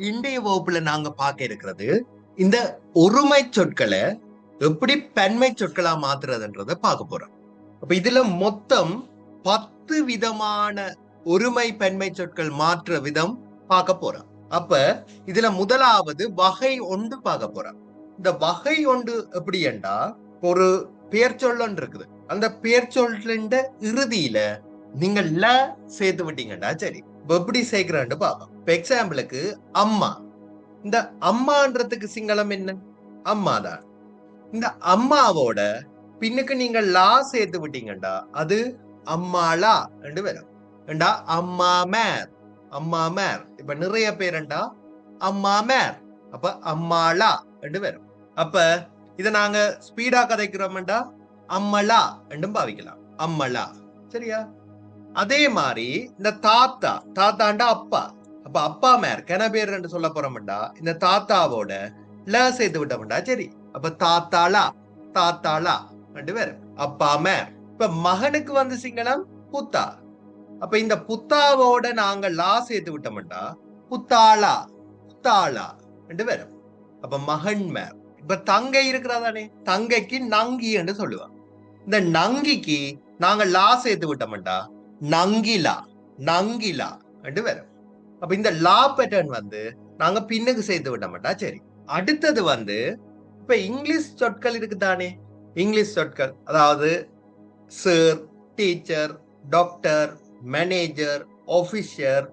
இன்றைய வகுப்புல நாங்க பார்க்க இருக்கிறது இந்த ஒருமை சொற்களை எப்படி பன்மை சொற்களா மாத்துறதுன்றத பார்க்க போறோம். அப்ப இதுல மொத்தம் 10 விதமான ஒருமை பன்மை சொற்கள் மாற்ற விதம் பார்க்க போறோம். அப்ப இதுல முதலாவது வகை ஒன்று பார்க்க போறோம். இந்த வகை ஒன்று எப்படி என்றா, ஒரு பெயர் சொல்லொன்று இருக்குது. அந்த பெயர் சொல்லின் இறுதியில நீங்க ல சேர்த்து விட்டீங்கடா சரி. எப்படி சேர்க்கிறான்னு பார்ப்போம். இப்ப எக்ஸாம்பிளுக்கு அம்மா. இந்த அம்மான்றதுக்கு சிங்களம் என்ன? அம்மாதான். இந்த அம்மாவோட பின்னுக்கு நீங்க லா சேர்த்து விட்டீங்கடா அது அம்மாளா என்று வரும். ஏண்டா அம்மா மேர், அம்மா மேர். இப்ப நிறைய பேருண்டா அம்மா மேர், அப்ப அம்மாளா என்று வரும். அப்ப இத நாங்க ஸ்பீடா கதைக்கிறோம்டா அம்மலா என்றும் பாவிக்கலாம். அம்மலா, சரியா? அதே மாதிரி இந்த தாத்தா, தாத்தாண்டா அப்பா, அப்ப அப்பா மேர் கென பேர் என்று சொல்ல போறோம்டா இந்த தாத்தாவோட ல சேர்த்து விட்டோம்டா சரி. அப்ப தாத்தாளா, தாத்தாளா ரெண்டு பேர் அப்பா மேர். இப்ப மகனுக்கு வந்து சிங்களம் புத்தா. அப்ப இந்த புத்தாவோட நாங்க லா சேர்த்து விட்டோம்டா புத்தாளா, புத்தாளா ரெண்டு பேரும். அப்ப மகன் மேர். இப்ப தங்கை இருக்கிறதானே, தங்கைக்கு நங்கி என்று சொல்லுவாங்க. இந்த நங்கிக்கு நாங்க லா சேர்த்து விட்டோம்டா நங்கிலா, நங்கிலா ரெண்டு பேரும். அப்ப இந்த லா பேட்டர்ன் வந்து நாங்க பின்னுக்கு சேர்த்து விட்டோம்டா சரி. அடுத்தது வந்து இப்ப இங்கிலீஷ் சொற்கள் இருக்குதானே, இங்கிலீஷ் சொற்கள் அதாவது sir, teacher, doctor, manager, officer,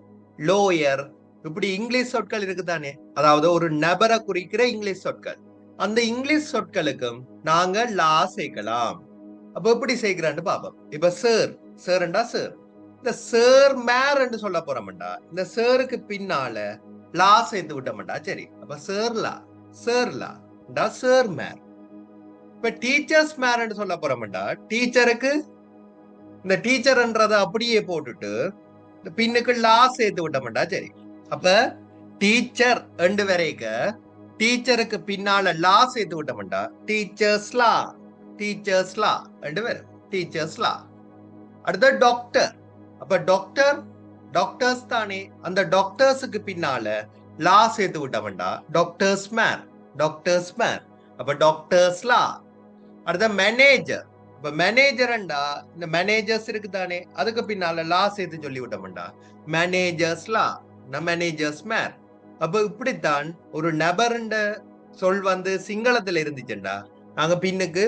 lower, இப்படி இங்கிலீஷ் சொற்கள் இருக்குதானே, அதாவது ஒரு நபரை குறிக்கிற இங்கிலீஷ் சொற்கள். அந்த இங்கிலீஷ் சொற்களுக்கும் நாங்க லா சேர்க்கலாம். அப்ப எப்படி சேர்க்கிறான்னு பாப்போம். இப்ப சார், சார்ண்டா சார். இந்த சார் மேர் என்று சொல்ல போறோம்டா இந்த சாருக்கு பின்னால லா சேர்த்து விட்டோம்டா சரி. அப்ப சேர்லா, சேர்லா சார் மேர். இப்ப டீச்சர்ஸ் மேர் என்று சொல்ல போறோம்டா டீச்சருக்கு இந்த டீச்சர்ன்றத அப்படியே போட்டுட்டு இந்த பின்னுக்கு லா சேர்த்து விட்டோம்டா சரி. அப்ப டீச்சர் ரெண்டு வரைக்க டீச்சருக்கு பின்னால லா சேர்த்து விட்டோம்டா டீச்சர்ஸ்லா, டீச்சர்ஸ்லா ரெண்டு பேரும் டீச்சர்ஸ்லா. அடுத்த டாக்டர். அப்ப டாக்டர், டாக்டர்ஸ் தானே, அந்த டாக்டர்ஸுக்கு பின்னால லா சேர்த்து விட்டவன்டா டாக்டர்ஸ் மேன், டாக்டர்ஸ் மேன். அப்ப டாக்டர்ஸ்லா. அடுத்த மேனேஜர். இப்ப மேனேஜர்ண்டா இந்த மேனேஜர்ஸ் இருக்கு தானே, அதுக்கு பின்னால லா சேர்த்து சொல்லி விட்டவன்டா மேனேஜர்ஸ்லா, மேனேஜர்ஸ் மேன். அப்ப இப்படித்தான் ஒரு நபருண்ட சொல் வந்து சிங்களத்துல இருந்துச்சுண்டா நாங்க பின்னுக்கு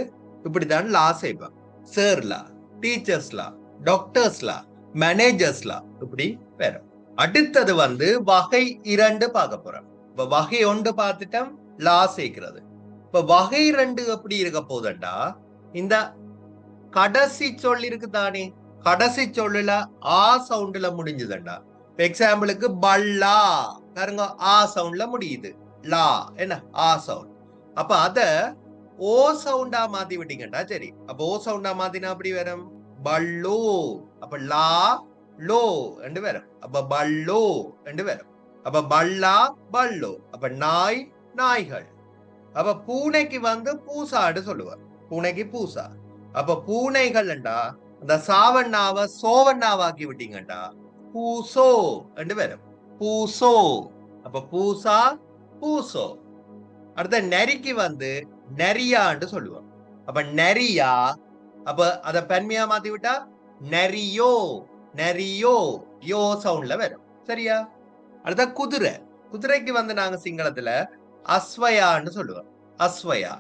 இப்படித்தான் லா செய்வோம். சேர்லா, டீச்சர்ஸ்லா, டாக்டர்ஸ்லா, மேனேஜர்ஸ்லா, இப்படி வேற. அடுத்தது வந்து வகை 2 பார்க்க போறோம். இப்ப வகை 1 பார்த்துட்டோம், லா சேர்க்கிறது. இப்ப வகை 2 எப்படி இருக்க போதண்டா, இந்த கடைசி சொல் இருக்குதானே, கடைசி சொல்லுல ஆ சவுண்ட்ல முடிஞ்சதுண்டா. எக்ஸாம்பிளுக்கு பல்லா பாருங்க, ஆ சவுண்ட்ல முடியுது. லா என்ன ஆ சவுண்ட். அப்ப அத ஓ சவுண்டா மாத்தி விட்டீங்கடா சரி. அப்ப ஓ சவுண்டா மாத்தினா அப்படி வரும் பல்லோ. அப்ப லா லோ ரெண்டு வரும். அப்ப பல்லோ ரெண்டு வரும். அப்ப பல்லா பல்லோ. அப்ப நாய் நாய்கள். அப்ப பூனைக்கு வந்து பூசாடு சொல்லுவார், பூனைக்கு பூசா. அப்ப பூனைகள்டா அந்த சாவண்ணாவ சோவண்ணாவாக்கி விட்டீங்கடா பூசோ ரெண்டு வரும். பூசோ. அப்ப பூசா பூசோ. அடுத்த நரிக்கு வந்து நரியான்னு சொல்லுவோம். அப்ப நரியா. அப்ப அத பெண்மையா மாத்தி விட்டா நரியோ, நரியோ, யோ சவுண்ட்ல வரும், சரியா? அடுத்த குதிரை. குதிரைக்கு வந்து நாங்க சிங்களத்துல அஸ்வயான்னு சொல்லுவோம், அஸ்வயா.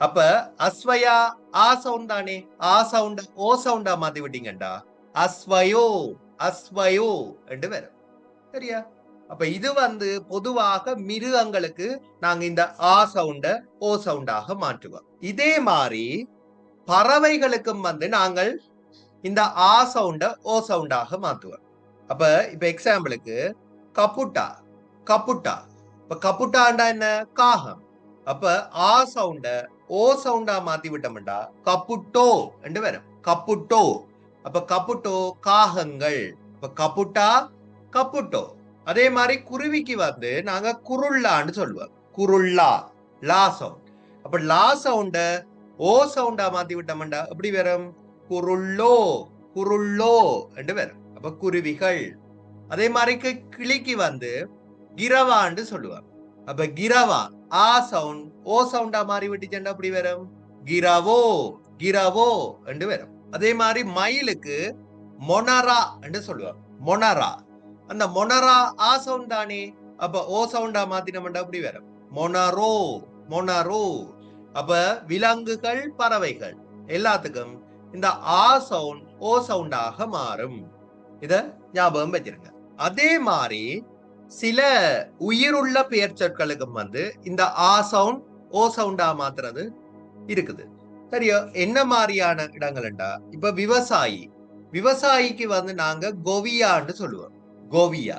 அப்ப அஸ்வயா ஆ சவுண்ட் தானே, ஆ சவுண்ட் ஓ சவுண்டா மாத்தி விட்டீங்கடா அஸ்வயோ, அஸ்வயோ என்று வரும், சரியா? அப்ப இது வந்து பொதுவாக மிருகங்களுக்கு நாங்க இந்த ஆ சவுண்ட ஓ சவுண்டாக மாற்றுவோம். இதே மாதிரி பறவைகளுக்கும் வந்து நாங்கள் இந்த ஆ சவுண்ட ஓ சவுண்டாக மாற்றுவோம். அப்ப இப்ப எக்ஸாம்பிளுக்கு கப்புட்டா, கப்புட்டா. இப்ப கப்புட்டாண்டா என்ன, காகம். அப்ப ஆ சவுண்ட ஓ சவுண்டா மாத்தி விட்டோம்டா கப்புட்டோ என்று வரும், கப்புட்டோ. அப்ப கப்புட்டோ காகங்கள். அப்ப கப்புட்டா கப்புட்டோ. அதே மாதிரி குருவிக்கு வந்து நாங்க குருள்ளான்னு சொல்லுவோம், குருள்ளா, லா சவுண்ட். அப்ப லா சவுண்ட ஓ சவுண்டா மாத்தி விட்டோம்டா எப்படி வரும் குருள்ளோ, குருள்ளோ என்று வரும். அப்ப குருவிகள். அதே மாதிரி கிளிக்கு வந்து கிரவான்னு சொல்லுவாங்க. அப்ப கிரவா ஆ சவுண்ட் ஓ சவுண்டா மாறி விட்டுச்சேன்டா அப்படி வரும் கிரவோ கிரவோ என்று வரும். அதே மாதிரி மயிலுக்கு மொனரா என்று சொல்லுவாங்க. மொனரா அந்த மொனரா ஆ சவுண்ட் தானே, அப்ப ஓ சவுண்டா மாத்தினோம்டா அப்படி வரும் மொனரோ மொனரோ. அப்ப விலங்குகள் பறவைகள் எல்லாத்துக்கும் இந்த ஆ சவுண்ட் ஓ சவுண்டாக மாறும். இத ஞாபகம் வச்சிருங்க. அதே மாதிரி சில உயிருள்ள பெயர் சொற்களுக்கும் வந்து இந்த ஆ சவுண்ட் ஓ சவுண்டா மாத்துறது இருக்குது. சரியா? என்ன மாதிரியான இடங்கள்டா, இப்ப விவசாயி, விவசாயிக்கு வந்து நாங்க கோவியான்னு சொல்லுவோம். கோவியா.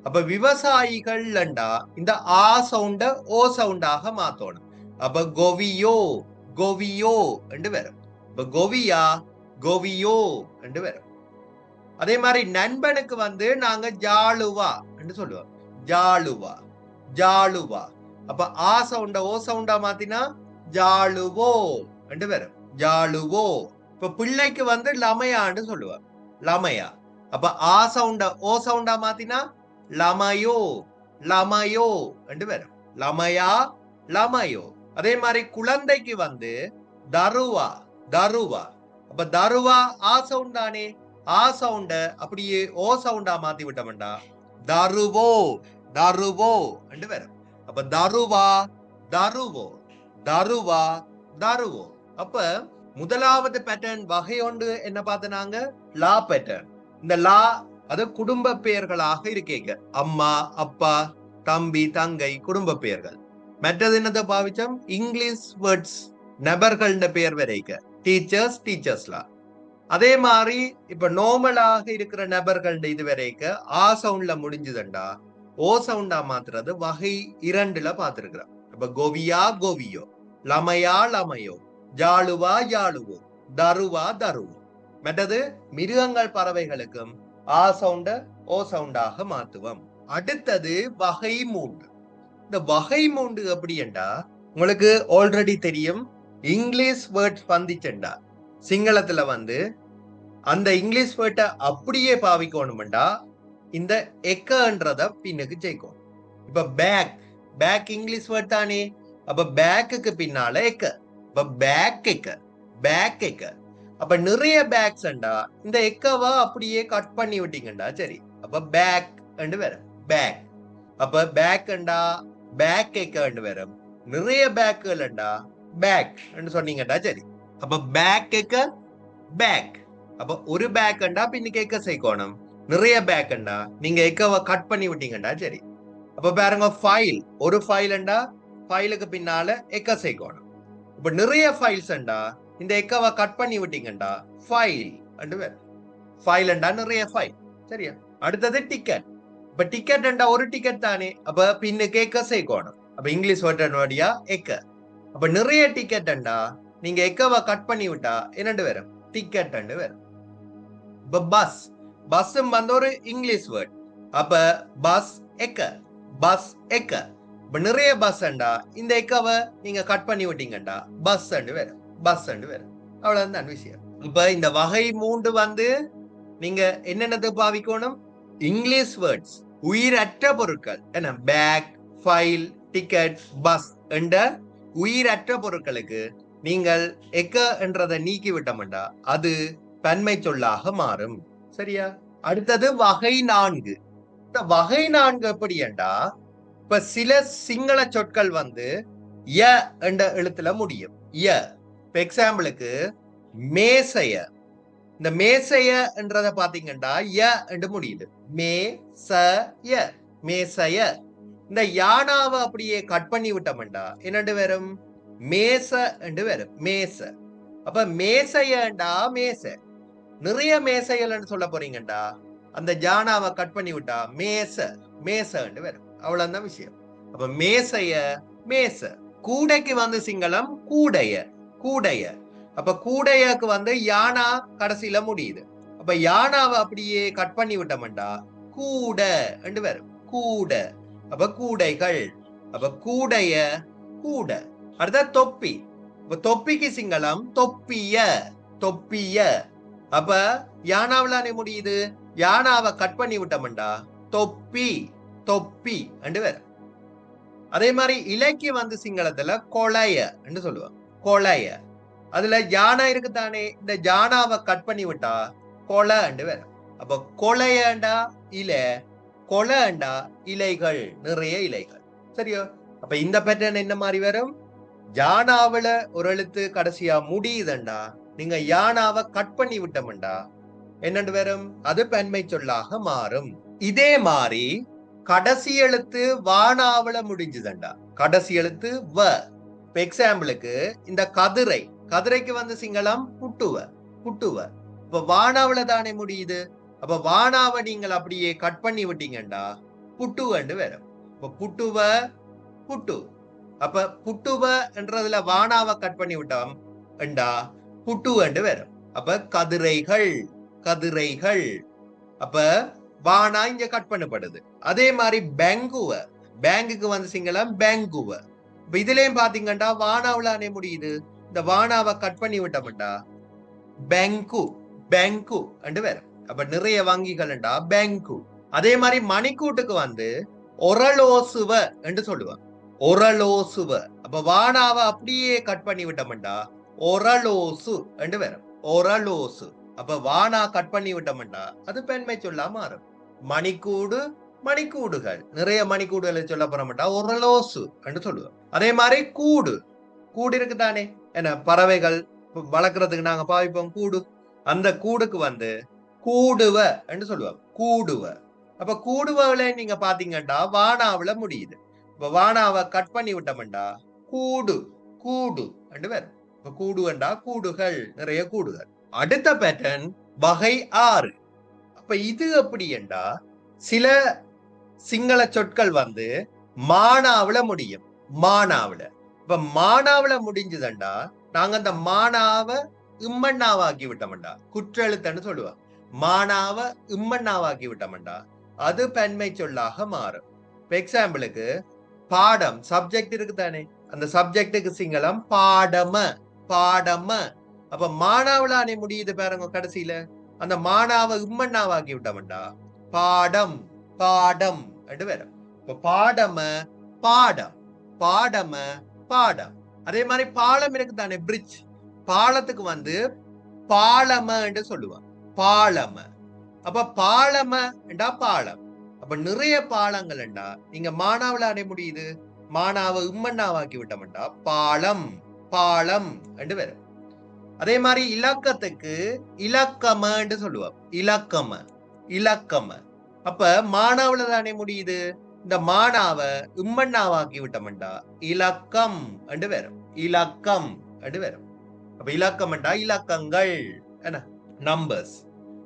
அப்ப விவசாயிகள்லண்டா இந்த ஆ சவுண்ட ஓ சவுண்டாக மாத்தணும். அப்ப கோவியோ கோவியோ என்று வரும். இப்ப கோவியா கோவியோ என்று வரும். அதே மாதிரி நண்பனுக்கு வந்து நாங்க ஜாலுவா என்று சொல்லுவோம். ஜாலுவா ஜாலுவா. அப்ப ஆ சவுண்ட ஓ சவுண்டா மாத்தினா ஜாலுவோ என்று வரும். ஜாலுவோ. இப்ப பிள்ளைக்கு வந்து லமையான்னு சொல்லுவார். லமையா. அப்ப ஆ சவுண்ட ஓ சவுண்டா மாத்தினா லமயோ லமயோ என்று வரும். லமயா லமயோ. அதே மாதிரி குழந்தைக்கு வந்து தருவா தருவா. அப்ப தருவா ஆ சவுண்ட் தானே, ஆ சவுண்ட அப்படியே ஓ சவுண்டா மாத்தி விட்டோம்டா தருவோ தருவோ என்று வரும். அப்ப தருவா தருவோ தருவா தருவோ. அப்ப முதலாவது பேட்டர்ன் வகை ஒன்று என்ன பார்த்தனாங்க, லா பேட்டர்ன். இந்த லா அது குடும்ப பெயர்களாக இருக்கீங்க. அம்மா அப்பா தம்பி தங்கை குடும்ப பெயர்கள். மற்றது என்னத்தை பாவிச்சோம், இங்கிலீஷ் வேர்ட்ஸ் நபர்கள் பெயர் வரைக்க டீச்சர்ஸ் டீச்சர்ஸ்லா. அதே மாதிரி இப்ப நார்மலாக இருக்கிற நபர்கள் இது வரைக்க ஆ சவுண்ட்ல முடிஞ்சதுண்டா ஓ சவுண்டா மாத்துறது வகை 2ல பார்த்திருக்கிறோம். இப்ப கோவியா கோவியோ, லமையா லமையோ, ஜாலுவா ஜாலுவோ, தருவா தருவோ. மற்றது மிருகங்கள் பறவைகளுக்கும் ஆ சவுண்ட ஓ சவுண்டாக மாத்துவோம். அடுத்தது வகை 3. இந்த வகை 3 எப்படி என்றா உங்களுக்கு ஆல்ரெடி தெரியும். இங்கிலீஷ் வேர்ட்ஸ் வந்துச்சுண்டா சிங்களத்துல வந்து அந்த இங்கிலீஷ் வேர்ட்டை அப்படியே பாவிக்கணும்டா இந்த எக்கன்றத பின்னுக்கு ஜெயிக்கும். இப்ப பேக் பேக் இங்கிலீஷ் வேர்ட் தானே, அப்ப பேக்குக்கு பின்னால எக்க. இப்ப பேக் எக்க பேக் எக்க. அப்ப நிறைய பேக்ஸ் இந்த எக்கவா அப்படியே கட் பண்ணி விட்டீங்கடா சரி. அப்ப பேக் வரும் பேக். அப்ப பேக் பேக் எக்க வரும். நிறைய பேக்குகள் பேக் சொன்னீங்கடா சரி. அப்ப பேக் எக்க பேக். அப்ப ஒரு பேக் பின்னுக்கு எக்க சேர்க்கணும். நிறைய பேக் நீங்க எக்கவ கட் பண்ணி விட்டீங்கடா சரி. அப்ப பாருங்க ஃபைல், ஒரு ஃபைல் ஃபைலுக்கு பின்னால எக்க சேர்க்கணும். இப்ப நிறைய ஃபைல்ஸ் இந்த எக்கவ கட் பண்ணி விட்டீங்கடா ஃபைல் ஃபைல் நிறைய ஃபைல். சரியா? அடுத்தது டிக்கெட். இப்ப டிக்கெட் ஒரு டிக்கெட் தானே, அப்ப பின்னுக்கு எக்க சேர்க்கணும். அப்ப இங்கிலீஷ் வேர்ட் வழியா எக்க. அப்ப நிறைய டிக்கெட் நீங்க எக்கவ கட் பண்ணி விட்டா என்னண்டு வரும் டிக்கெட் வரும். இப்ப பஸ், பஸ்ஸும் வந்து ஒரு இங்கிலீஷ் வேர்ட். அப்ப பஸ் எக்க பஸ் எக்க. இப்ப நிறைய பஸ் இந்த எக்கவ நீங்க கட் பண்ணி விட்டீங்கடா பஸ் வரும் பஸ் வரும். அவ்வளவுதான் விஷயம். இப்ப இந்த வகை 3 வந்து நீங்க என்னென்னது பாவிக்கணும், இங்கிலீஷ் வேர்ட்ஸ் உயிரற்ற பொருட்கள் என்ன பேக் ஃபைல் டிக்கெட் பஸ் என்ற உயிரற்ற பொருட்களுக்கு நீங்கள் எக்க என்றதை நீக்கி விட்டோம்டா அது பன்மை சொல்லாக மாறும். சரியா? அடுத்தது வகை 4. இந்த வகை 4 எப்படி என்றா, இப்ப சில சிங்கள சொற்கள் வந்து ய என்ற எழுத்துல முடியும். ய. இப்ப எக்ஸாம்பிளுக்கு மேசைய. இந்த மேசைய என்றத பாத்தீங்கன்னா ய என்று முடியுது. மே ச ய மேசைய. இந்த யானாவை அப்படியே கட் பண்ணி விட்டோம்டா என்னண்டு வரும் மேச என்று வரும் மேச. அப்ப மேசையண்டா மேச. நிறைய மேசைகள் சொல்ல போறீங்கடா அந்த ஜானாவை கட் பண்ணி விட்டா மேச மேச வரும். அவ்வளவுதான் விஷயம். அப்ப மேசைய மேச. கூடைக்கு வந்து சிங்களம் கூடைய கூடைய. அப்ப கூடையக்கு வந்து யானா கடைசியில முடியுது. அப்ப யானாவை அப்படியே கட் பண்ணி விட்டோம்டா கூட என்று வரும் கூட. அப்ப கூடைகள். அப்ப கூடைய கூட. அடுத்த தொப்பி. தொப்பிக்கு சிங்களம் தொப்பிய தொப்பிய. அப்ப யானாவிலானே முடியுது, யானாவை கட் பண்ணி விட்டோம்டா தொப்பி தொப்பி என்று வரும். அதே மாதிரி இலைக்கு வந்து சிங்களத்துல கொளைய என்று சொல்லுவாங்க. கொளைய. அதுல ஜானா இருக்குதானே, இந்த ஜானாவை கட் பண்ணி விட்டா கொலை என்று வரும். அப்ப கொலையண்டா இலை, கொலைண்டா இலைகள், நிறைய இலைகள். சரியோ? அப்ப இந்த பேட்டர்ன் என்ன மாதிரி வரும்? ஜானாவில ஒரு எழுத்து கடைசியா முடியுதுண்டா, நீங்க யானாவை கட் பண்ணி விட்டோம்டா என்னண்டு வரும்? அது பெண்மை சொல்லாக மாறும். இதே மாதிரி கடைசி எழுத்து வானாவில முடிஞ்சுதண்டா, கடைசி எழுத்து வ. இப்ப எக்ஸாம்பிளுக்கு இந்த கதிரை, கதிரைக்கு வந்து சிங்களம் புட்டுவ, புட்டுவ. இப்ப வானாவில தானே முடியுது. அப்ப வானாவை நீங்கள் அப்படியே கட் பண்ணி விட்டீங்கண்டா புட்டுவண்டு வரும். இப்ப புட்டுவ, புட்டு. அப்ப புட்டுவ என்றதுல வானாவை கட் பண்ணி விட்டோம் என்றா புட்டுவண்டு வரும். அப்ப கதிரைகள், கதிரைகள். அப்ப வானா இங்க கட் பண்ணப்படுது. அதே மாதிரி பெங்குவ, பேங்குக்கு வந்து சிங்களம் பெங்குவ. இப்ப இதுலயும் பாத்தீங்கன்னா வானாவிலானே முடியுது. இந்த வானாவை கட் பண்ணி விட்டோம்டா பெங்கு, பெங்கு என்று வரும். அப்ப நிறைய வங்கிகள்டா பெங்கு. அதே மாதிரி மணிக்கூட்டுக்கு வந்து ஒரலோசுவ என்று சொல்லுவாங்க. ஒரலோசுவ. அப்ப வானாவை அப்படியே கட் பண்ணி விட்டோம்டா ஒரலோசு என்று வரும். ஒரலோசு. அப்ப வானா கட் பண்ணி விட்டோம்டா அது பெண்மை சொல்லா மாறும். மணிக்கூடு, மணிக்கூடுகள், நிறைய மணிக்கூடுகளை சொல்ல போறோம்டா ஒரலோசு என்று சொல்லுவோம். அதே மாதிரி கூடு, கூடு இருக்குதானே, என்ன பறவைகள் வளர்க்கறதுக்கு நாங்க பாவிப்போம் கூடு. அந்த கூடுக்கு வந்து கூடுவ என்று சொல்லுவாங்க. கூடுவ. அப்ப கூடுவல நீங்க பாத்தீங்கன்னா வானாவில முடியுது. இப்ப வானாவை கட் பண்ணி விட்டோம்டா கூடு, கூடு என்று வரும். இப்ப கூடுவண்டா கூடுகள், நிறைய கூடுகள். அடுத்த பேட்டர்ன் வகை 6. அப்ப இது எப்படி என்றா, சில சிங்கள சொற்கள் வந்து மானாவில முடியும். மானாவில. இப்ப மானாவில முடிஞ்சதுண்டா நாங்க அந்த மானாவை இம்மண்ணாவாக்கி விட்டோம்டா குற்றெழுத்தன்னு சொல்லுவாங்க. மானாவை இம்மண்ணாவாக்கி விட்டோம்டா அது பெண்மை சொல்லாக மாறும். இப்ப எக்ஸாம்பிளுக்கு பாடம், சப்ஜெக்ட் இருக்குதானே, அந்த சப்ஜெக்டுக்கு சிங்களம் பாடம, பாடம. அப்ப மானாவிலானே முடியுது பாருங்க கடைசியில. அந்த மானாவை இம்மண்ணாவாக்கி விட்டோம்டா பாடம், பாடம் என்று வரும். இப்ப பாடம, பாடம், பாடம, பாடம். அதே மாதிரி பாலம் இருக்குதானே, பிரிட்ஜ். பாலத்துக்கு வந்து பாலம என்று சொல்லுவாங்க. பாலம. அப்ப பாலம என்றா பாலம். அப்ப நிறைய பாலங்கள் என்றா நீங்க மானாவில அடைய முடியுது. மானாவை இம்மண்ணாவாக்கி விட்டோம்டா பாலம், பாலம் என்று வரும். அதே மாதிரி இலக்கத்துக்கு இலக்கம என்று சொல்லுவோம். இலக்கம, இலக்கம. அப்ப மானாவில தானே முடியுது. இந்த மானாவை இம்மண்ணாவாக்கி விட்டோம்டா இலக்கம் என்று வரும். இலக்கம் என்று வரும். அப்ப இலக்கம் என்றா இலக்கங்கள், என்ன, நம்பர்ஸ்.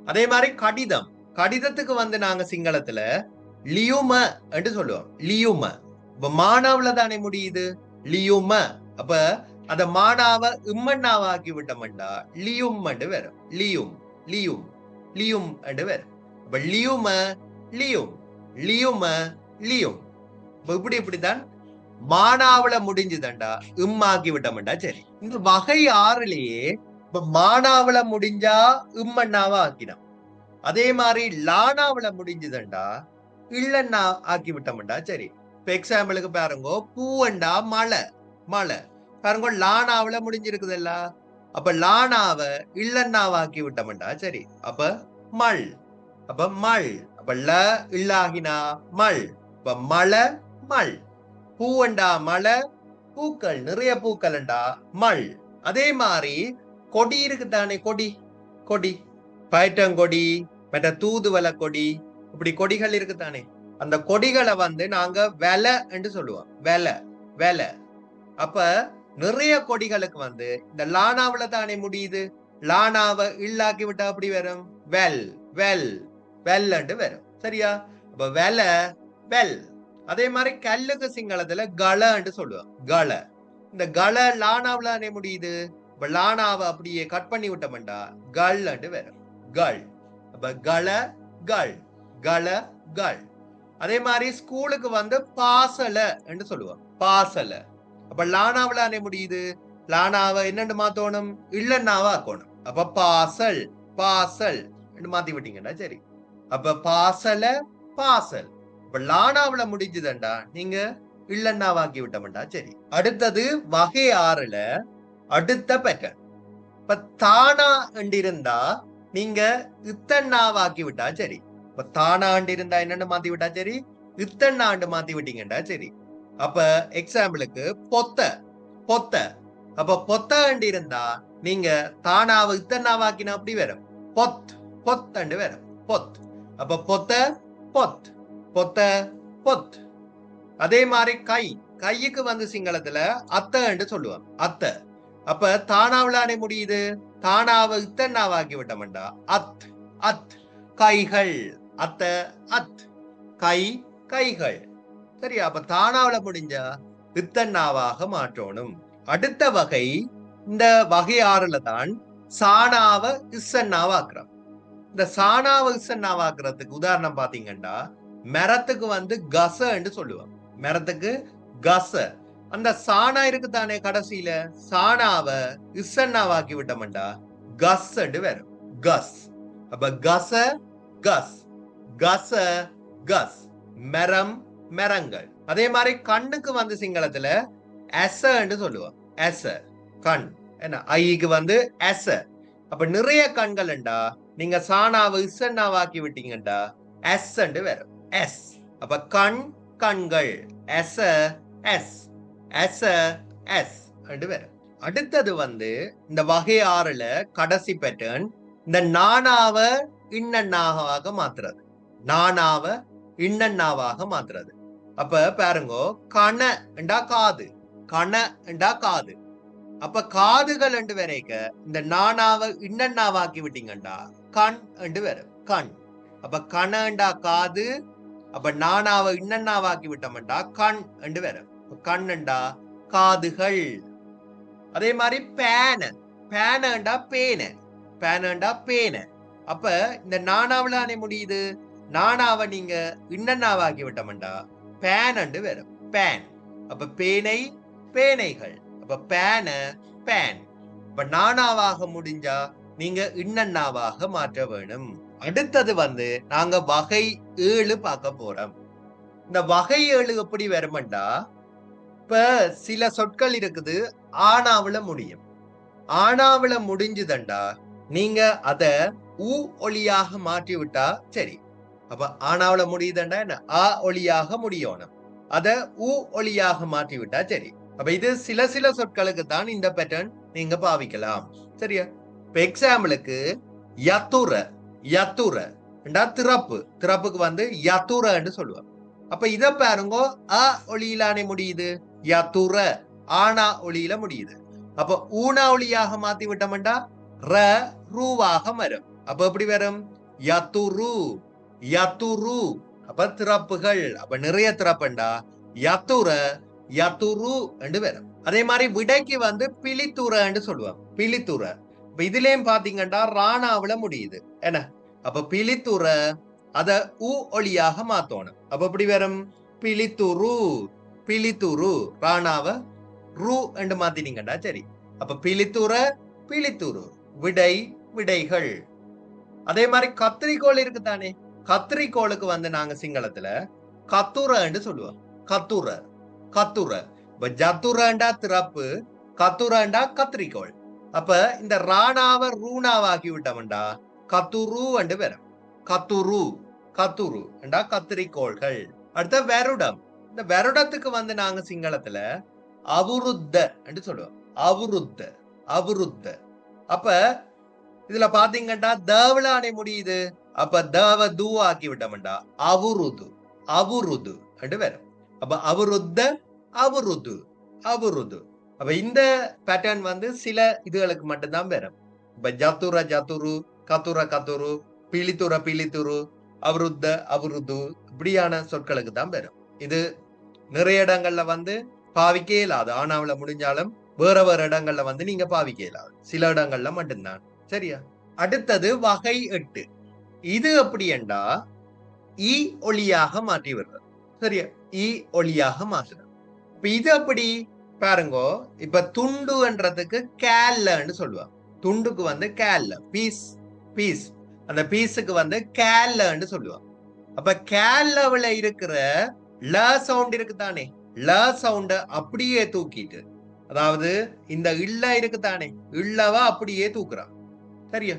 அதே மாதிரி கடிதம், கடிதத்துக்கு வந்து நாங்க சிங்களத்துல லியும என்று சொல்லுவோம். லியும. இப்ப மானாவில தானே முடியுது லியும. அப்ப அந்த மானாவை இம்மண்ணாவாக்கி விட்டோம்டா லியும் என்று வரும். லியும், லியும், லியும் என்று வரும். அப்ப லியும, லியும், லியும, லியும். இப்படி இப்படிதான் மானாவில முடிஞ்சுதண்டா இம்மாக்கி விட்டோம்டா சரி. இந்த வகை 6லயே இப்ப மானாவில முடிஞ்சா இம்மண்ணாவா ஆக்கினோம். அதே மாதிரி லானாவில முடிஞ்சுதண்டா இல்லன்னா ஆக்கி விட்டோம்டா சரி. இப்ப எக்ஸாம்பிளுக்கு பாருங்க, பூவண்டா மலை, மலை. பாருங்க லானாவில முடிஞ்சிருக்குதுல்ல. அப்ப லானாவ இல்லன்னாவாக்கி விட்டோம்டா சரி. அப்ப மல். அப்ப மல். அப்ப ல இல்லாகினா மல். அப்ப மலை, மல். பூவண்டா மலை, பூக்கள், நிறைய பூக்கள்ண்டா மல். அதே மாதிரி கொடி இருக்குதானே, கொடி, கொடி, பயற்றங்கொடி, மற்ற தூதுவள கொடி, இப்படி கொடிகள் இருக்குதானே. அந்த கொடிகளை வந்து நாங்க வெலை என்று சொல்லுவோம். வெலை, வெலை. அப்ப நிறைய கொடிகளுக்கு வந்து இந்த லானாவில தானே முடியுது. லானாவை இல்லாக்கி விட்டா அப்படி வரும் வெல், வெல், வெல் என்று வரும். சரியா? அப்ப வெலை, வெல். அதே மாதிரி கல்லுக்கு சிங்களத்துல கல என்று சொல்லுவோம். கல. இந்த கல லானாவில தானே முடியுது. இப்ப லானாவை அப்படியே கட் பண்ணி விட்டோம்டா கள் என்று வரும். கள். அப்ப கல, கள், கல, கள். அதே மாதிரி ஸ்கூலுக்கு வந்து பாசல என்று சொல்லுவோம். பாசல. அப்ப லானாவில தானே முடியுது. லானாவை என்னன்னு மாத்தோணும், இல்லன்னாவா ஆக்கணும். அப்ப பாசல், பாசல் என்று மாத்தி விட்டீங்கன்னா சரி. அப்ப பாசல, பாசல். இப்ப லானாவில முடிஞ்சுதண்டா நீங்க இல்லன்னாவாக்கி விட்டோம்டா சரி. அடுத்தது வகை 6ல அடுத்த பேட்டர்ன். இப்ப தானா இருந்தா நீங்க இத்தன்னாவாக்கி விட்டா சரி. இப்ப தானா இருந்தா என்னன்னு மாத்தி விட்டா சரி, இத்தன்னாண்டு மாத்தி விட்டீங்கடா சரி. அப்ப எக்ஸாம்பிளுக்கு பொத்த பொத்த. அப்ப பொத்த இருந்தா நீங்க தானாவை இத்தன்னாவாக்கினா அப்படி வரும், பொத் பொத்தண்டு வரும், பொத். அப்ப பொத்த பொத் பொத்த பொத். அதே மாதிரி கை, கையுக்கு வந்து சிங்களத்துல அத்தன்னு சொல்லுவாங்க, அத்த. அப்ப தானாவிலானே முடியுது, தானாவை இத்தன்னாவாக்கி விட்டோம்டா அத் அத். கைகள், அத்த அத், கை கைகள். சரியா? அப்ப தானாவில முடிஞ்சா இத்தன்னாவாக மாற்றணும். அடுத்த வகை இந்த வகை 6ல தான் சாணாவ இசன்னாவாக்குறோம். இந்த சாணாவ இசன்னாவாக்குறதுக்கு உதாரணம் பாத்தீங்கன்னா மரத்துக்கு வந்து கசன்னு சொல்லுவாங்க, மரத்துக்கு கச. அந்த சாணா இருக்குதானே கடைசியில, சாணாவ இசன்னாவாக்கி விட்டோம்டா கஸ் வரும், கஸ். அப்ப கச கஸ், கச கஸ், மரம் மரங்கள். அதே மாதிரி கண்ணுக்கு வந்து சிங்களத்துல அசன்னு சொல்லுவோம், அச கண். என்ன ஐக்கு வந்து அச. அப்ப நிறைய கண்கள்ண்டா நீங்க சாணாவை இசன்னாவாக்கி விட்டீங்கடா எஸ் வரும், எஸ். அப்ப கண் கண்கள், எஸ் எஸ் எஸ் எஸ் வரும். அடுத்தது வந்து இந்த வகை 6ல கடைசி பேட்டர்ன் இந்த நானாவ இன்னன்னாவாக மாத்துறது, நானாவ இன்னன்னாவாக மாத்துறது. அப்ப பாருங்க, கண என்றா காது, கண என்றா காது. அப்ப காதுகள் என்று வரைக்க இந்த நானாவ இன்னன்னாவாக்கி விட்டீங்கண்டா கண் என்று வரும், கண். அப்ப கணண்டா காது, அப்ப நானாவ இன்னன்னாவாக்கி விட்டோம்டா கண் என்று வரும், கண்ணுண்டா காதுகள். அதே மாதிரி பேன, பேனண்டா பேன, பேனண்டா பேன. அப்ப இந்த நானாவிலானே முடியுது, நானாவ நீங்க இன்னன்னாவாக்கி விட்டோம்டா பேன் வரும், பேன். அப்ப பேனை பேனைகள். அப்ப பேன பேன். இப்ப நானாவாக முடிஞ்சா நீங்க இன்னன்னாவாக மாற்ற வேணும். அடுத்தது வந்து நாங்க வகை 7 பார்க்க போறோம். இந்த வகை 7 எப்படி வரும்டா, இப்ப சில சொற்கள் இருக்குது ஆனாவில முடியும், ஆனாவில முடிஞ்சுதண்டா நீங்க அத ஊ ஒளியாக மாற்றி விட்டா சரி. அப்ப ஆனாவில முடியுதுண்டா என்ன, ஆ ஒளியாக முடியணும், அத ஊ ஒளியாக மாற்றி விட்டா சரி. அப்ப இது சில சில சொற்களுக்கு தான் இந்த பேட்டர்ன் நீங்க பாவிக்கலாம். சரியா? இப்ப எக்ஸாம்பிளுக்கு யத்துர, யத்துர திறப்பு, திறப்புக்கு வந்து யத்துரன்னு சொல்லுவாங்க. அப்ப இத பாருங்க, அ ஒளியிலானே முடியுது, யத்துர ஆனா ஒளியில முடியுது. அப்ப ஊனா ஒளியாக மாத்தி விட்டோம்டா ர ரூவாக வரும். அப்ப எப்படி வரும், யத்துரு யத்துரு. அப்ப திறப்புகள், அப்ப நிறைய திறப்புண்டா யத்துர யத்துரு என்று வரும். அதே மாதிரி விடைக்கு வந்து பிலித்துறன்னு சொல்லுவாங்க, பிலித்துற. இப்ப இதுலயும் பாத்தீங்கன்னா ராணாவில முடியுது என்ன. அப்ப பிலித்துற அத ஊ ஒளியாக மாத்தணும். அப்ப எப்படி வரும், பிலித்துரு பிலித்துரு. ராணாவ ரூ என்று மாத்தினீங்கடா சரி. அப்ப பிலித்துற பிலித்துரு, விடை விடைகள். அதே மாதிரி கத்திரிக்கோள் இருக்குதானே, கத்திரிக்கோளுக்கு வந்து நாங்க சிங்களத்துல கத்துரன்னு சொல்லுவோம், கத்துர கத்துர. இப்ப ஜத்துரண்டா திறப்பு, கத்துரண்டா கத்திரிக்கோள். அப்ப இந்த ராணாவ ரூணாவாக்கி விட்டோம்டா கத்துரு என்று வரும், கத்துரு கத்துரு என்றா கத்திரிக்கோள்கள். அடுத்த வருடம். இந்த வருடத்துக்கு வந்து நாங்க சிங்களத்துல அவுருத்த என்று சொல்லுவோம், அவுருத்த அவுருத்த. அப்ப இதுல பாத்தீங்கன்னா தேவலானே முடியுது, அப்ப தேவ தூ ஆக்கி விட்டோம்டா அவுருது அவுருது என்று வரும். அப்ப அவுருத்த அவுருது அவுருது. அப்ப இந்த பேட்டர்ன் வந்து சில இதுகளுக்கு மட்டும்தான் வரும். இப்ப ஜத்துர ஜத்துரு, கத்துர கத்துரு, பிலித்துர பிலித்துரு, அவருத்த அவருது, இப்படியான சொற்களுக்கு தான் வரும். இது நிறைய இடங்கள்ல வந்து பாவிக்க இயலாது, ஆனாவில முடிஞ்சாலும் வேற வேற இடங்கள்ல வந்து நீங்க பாவிக்க இயலாது, சில இடங்கள்ல மட்டும்தான். சரியா? அடுத்தது வகை 8. இது எப்படி என்றா ஈ ஒளியாக மாற்றி விடுறது. சரியா? ஈ ஒளியாக மாற்றுறது. இப்ப இது எப்படி பாருங்கோ. இப்ப துண்டுன்றதுக்கு கேல்லன்னு சொல்லுவாங்க, துண்டுக்கு வந்து கேல்ல, பீஸ் பீஸ். அந்த பீஸுக்கு வந்து கேல்லன்னு சொல்லுவாங்க. அப்ப கேலவுல இருக்கிற ல சவுண்ட் இருக்குதானே, ல சவுண்ட அப்படியே தூக்கிட்டு, அதாவது இந்த இல்ல இருக்குதானே, இல்லவ அப்படியே தூக்குறான். சரியா?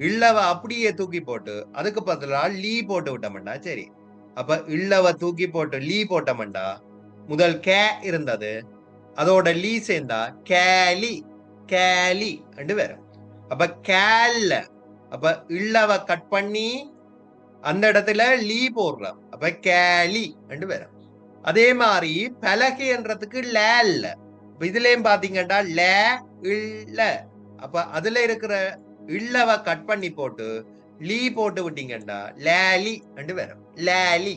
இல்லவ அப்படியே தூக்கி போட்டு அதுக்கு பதிலா லீ போட்டு விட்டோம்டா. சரி, அப்ப இல்லவ தூக்கி போட்டு லீ போட்டோம்டா, முதல் கே இருந்தது, அதோட லீ சேர்ந்தா கேலி, கேலி என்று வேற. அப்ப கேல்ல, அப்ப இல்லவ கட் பண்ணி அந்த இடத்துல லீ போடுறோம். அப்ப கேலி என்று வேற. அதே மாதிரி பலகைன்றதுக்கு ல இல்ல. இதுலயும் பாத்தீங்கன்னா ல இல்ல. அப்ப அதுல இருக்கிற இல்லவ கட் பண்ணி போட்டு லீ போட்டு விட்டீங்கன்னா லேலி என்று வரும். லேலி.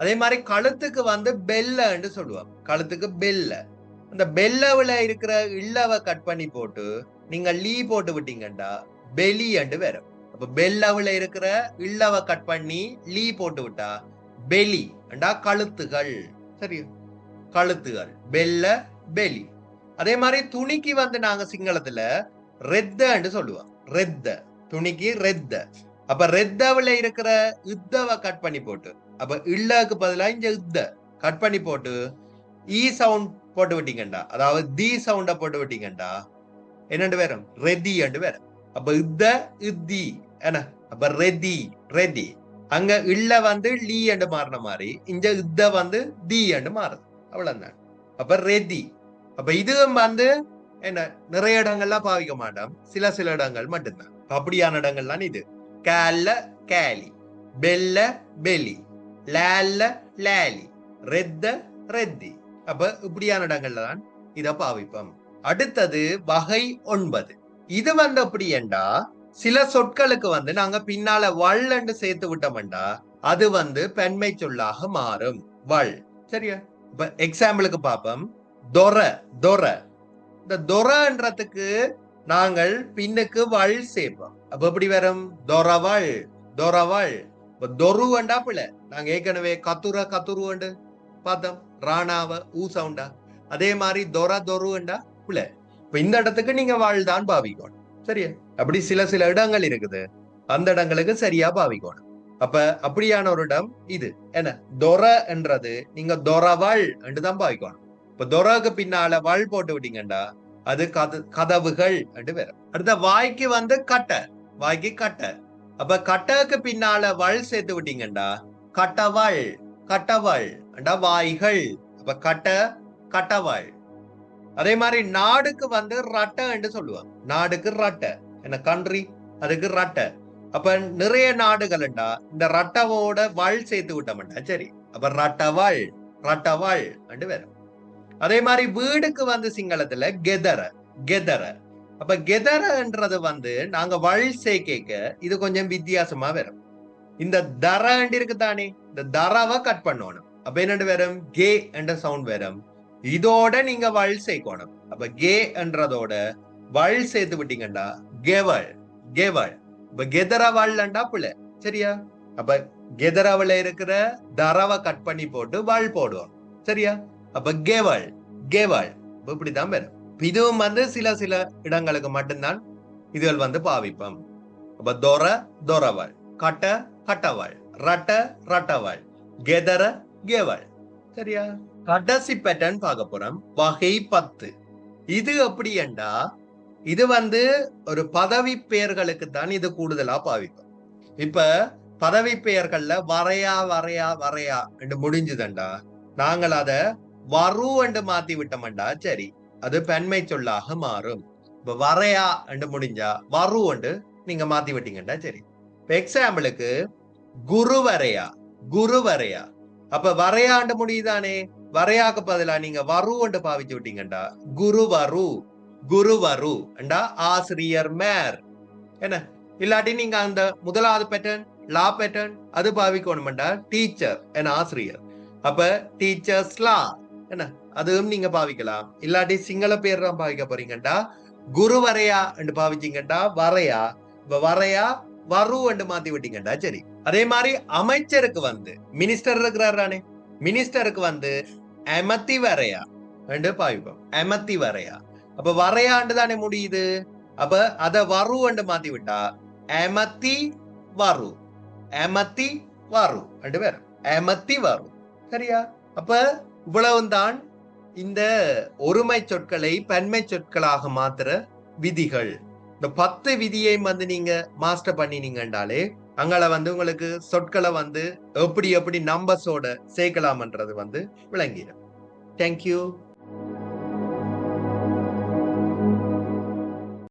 அதே மாதிரி கழுத்துக்கு வந்து பெல்ல சொல்லுவாங்க. கழுத்துக்கு பெல்ல. அந்த பெல்லவுல இருக்கிற இல்லவ கட் பண்ணி போட்டு நீங்க லீ போட்டு விட்டீங்கன்னா பெலி என்று வரும். அப்ப பெல்லவுல இருக்கிற இல்லவ கட் பண்ணி லீ போட்டு விட்டா பெலி என்றா கழுத்துகள். சரி, கழுத்துகள். பெல்ல, பெலி. அதே மாதிரி துணிக்கு வந்து நாங்க சிங்களத்துல ரெத்தன்னு சொல்லுவோம். ரெத்த, துணிக்கு ரெத்த. அப்ப ரெத்தவுல இருக்கிற யுத்தவ கட் பண்ணி போட்டு, அப்ப இல்லக்கு பதிலா இங்க யுத்த கட் பண்ணி போட்டு ஈ சவுண்ட் போட்டு விட்டீங்கண்டா, அதாவது தி சவுண்ட போட்டு விட்டீங்கண்டா என்னண்டு வேறும் ரெதி அண்டு வேறும். அப்ப யுத்த யுத்தி என்ன, அப்ப ரெதி ரெதி. அங்க இல்ல வந்து லீ என்று மாறின மாதிரி இங்க யுத்த வந்து தி என்று மாறுது. அவ்வளவுதான். அப்ப ரெதி. அப்ப இதுவும் வந்து என்ன, நிறைய இடங்கள்லாம் பாவிக்க மாட்டோம், சில சில இடங்கள் மட்டும்தான். அப்படியான இடங்கள்லாம் இது. கேல்ல கேலி, பெல்ல பெலி, லேல்ல லேலி, ரெத்த ரெத்தி. அப்ப இப்படியான இடங்கள்ல தான் இத பாவிப்போம். அடுத்தது வகை 9. இது வந்து எப்படி என்றா, சில சொற்களுக்கு வந்து நாங்க பின்னால வள் என்று சேர்த்து விட்டோம்டா அது வந்து பெண்மை சொல்லாக மாறும். வள். சரியா? இப்ப எக்ஸாம்பிளுக்கு பார்ப்போம். தொர, தொர. இந்த தொரன்றதுக்கு நாங்கள் பின்னுக்கு வள் சேர்ப்போம். அப்ப எப்படி வரும்? தொரவள், தொரவள். இப்ப தொருவண்டா பிள்ளை. நாங்க ஏற்கனவே கத்துர கத்துருவண்டு பார்த்தோம், ராணாவ ஊ சவுண்டா. அதே மாதிரி தொர தொருவண்டா பிள்ளை. இப்ப இந்த இடத்துக்கு நீங்க வாழ் தான் பாவிக்கணும். சரியா? அப்படி சில சில இடங்கள் இருக்குது, அந்த இடங்களுக்கு சரியா பாவிக்கணும். அப்ப அப்படியான ஒரு இடம் இது என்ன, தொர என்றது நீங்க தொரவள் என்றுதான் பாவிக்கணும். இப்ப தொரக்கு பின்னால வள் போட்டு விட்டீங்கண்டா அது கதவுகள் என்று வேற. அடுத்த வாய்க்கு வந்து கட்ட, வாய்க்கு கட்ட. அப்ப கட்டக்கு பின்னால வள் சேர்த்து விட்டீங்கண்டா கட்டவள், கட்டவள் வாய்கள். அப்ப கட்ட கட்டவள். அதே மாதிரி நாடுக்கு வந்து ரட்ட என்று சொல்லுவாங்க. நாடுக்கு ரட்ட என்ன, கண்ட்ரி, அதுக்கு ரட்ட. அப்ப நிறைய நாடுகள்டா இந்த ரட்டவோட வள் சேர்த்து விட்டோம்டா. சரி, அப்ப ரட்டவள், ரட்டவள் என்று வேற. அதே மாதிரி வீடுக்கு வந்து சிங்களத்துல கெதர, கெதர. அப்ப கெதரன்றது வந்து நாங்க வள் சேர்க்க இது கொஞ்சம் வித்தியாசமா வரும். இந்த தர இருக்கு தானே, இந்த தரவை கட் பண்ணணும். அப்ப என்னண்டு வரும்? கே என்ற சவுண்ட் வரும். இதோட நீங்க வள் சேர்க்கணும். அப்ப கே என்றதோட வள் சேர்த்து விட்டீங்கண்டா கெவள், கெவள். இப்ப கெதர வள்ளண்டா பிள்ளை. சரியா? அப்ப கெதரவுல இருக்கிற தரவை கட் பண்ணி போட்டு வள் போடுவோம். சரியா? அப்ப கெவள், கெவள். இப்படிதான் வரும். இதுவும் வந்து சில சில இடங்களுக்கு மட்டும்தான் இதுகள் வந்து பாவிப்போம். அப்ப தொர தொரவள், கட்ட கட்டவள், ரட்ட ரட்டவள், கெதர கெவள். சரியா? கடைசி பேட்டர்ன் பார்க்க போறோம். வகை 10. இது எப்படி என்றா, இது வந்து ஒரு பதவி பெயர்களுக்கு தான் இது கூடுதலா பாவிப்போம். இப்ப பதவி பெயர்கள்ல வரையா வரையா வரையா என்று முடிஞ்சுதண்டா நாங்கள் அத வரு என்று மாத்தி விட்டோம்டா சரி, அது பெண்மை சொல்லாக மாறும். இப்ப வரையா என்று முடிஞ்சா வரு என்று நீங்க மாத்தி விட்டீங்கடா சரி. இப்ப எக்ஸாம்பிளுக்கு குரு வரையா, குரு வரையா. அப்ப வரையாண்டு முடியுதானே, வரையாக்கு பதிலா நீங்க வரு என்று பாவிச்சு விட்டீங்கடா குரு வரு, குரு வரு என்றா ஆசிரியர் மேர் என்ன. இல்லாட்டி நீங்க அந்த முதலாவது பேட்டர்ன் லா பேட்டர்ன் அது பாவிக்கணும்டா டீச்சர் என்ன, ஆசிரியர். அப்ப டீச்சர்ஸ் லா என்ன, அதுவும் நீங்க பாவிக்கலாம். இல்லாட்டி சிங்கள பேர் தான் பாவிக்க போறீங்கடா குரு வரையா என்று பாவிச்சீங்கடா வரையா. இப்ப வரையா வரு என்று மாத்தி விட்டீங்கடா சரி. அதே மாதிரி அமைச்சருக்கு வந்து மினிஸ்டர் இருக்கிறாரானே, மினிஸ்டருக்கு வந்து எமத்தி வரையா என்று பாவிப்போம். எமத்தி வரையா. அப்ப வரையாண்டு தானே முடியுது. அப்ப அத வரு என்று மாத்தி விட்டா எமத்தி வரு, எமத்தி வரும் ரெண்டு பேர் ஏமத்தி வரும். சரியா? அப்ப இவ்வளவுதான் இந்த ஒருமை சொற்களை பன்மை சொற்களாக மாத்துற விதிகள். இந்த 10 விதியை நீங்க மாஸ்டர் பண்ணினீங்கன்றாலே அங்கால உங்களுக்கு சொற்களை எப்படி எப்படி நம்பர்ஸோட சேர்க்கலாம்ன்றது விளங்கிடும். தேங்க்யூ.